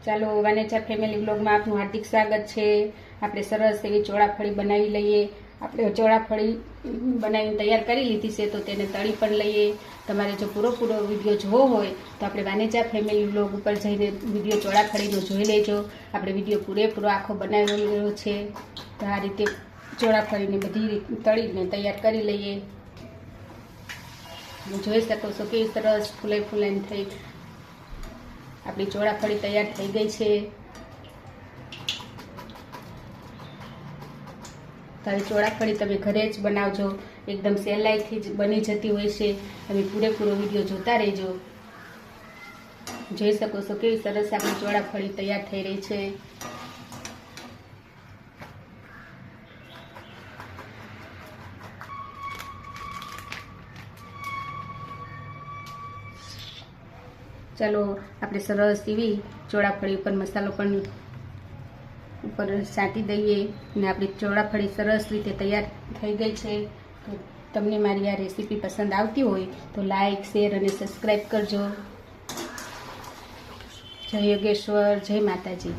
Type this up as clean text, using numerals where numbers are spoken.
ચાલો વાનેચા ફેમિલી બ્લોગમાં આપનું હાર્દિક સ્વાગત છે। આપણે સરસ એવી ચોળાફળી બનાવી લઈએ। આપણે ચોળાફળી બનાવીને તૈયાર કરી લીધી છે, તો તેને તળી પણ લઈએ। તમારે જો પૂરો વિડીયો જોવો હોય તો આપણે વાનેચા ફેમિલી બ્લોગ ઉપર જઈને વિડીયો ચોળાફળીનો જોઈ લેજો। આપણે વિડીયો પૂરેપૂરો આખો બનાવેલો છે। તો આ રીતે ચોળાફળીને બધી તળીને તૈયાર કરી લઈએ। જોઈ શકો છો કેવી સરસ ફૂલાઈને થઈ આપણી ચોળાફળી તૈયાર થઈ ગઈ છે। તો આવી ચોળાફળી તમે ઘરે જ બનાવજો, એકદમ સહેલાઈથી જ બની જતી હોય છે। તમે પૂરેપૂરો વિડીયો જોતા રહેજો। જોઈ શકો છો કેવી સરસ આપણી ચોળાફળી તૈયાર થઈ રહી છે। ચાલો આપણે સરસ એવી ચોળાફળી ઉપર મસાલો પણ ઉપર છાંટી દઈએ અને આપણી ચોળાફળી સરસ રીતે તૈયાર થઈ ગઈ છે। તો તમને મારી આ રેસીપી પસંદ આવતી હોય તો લાઈક, શેર અને સબસ્ક્રાઈબ કરજો। જય યોગેશ્વર, જય માતાજી।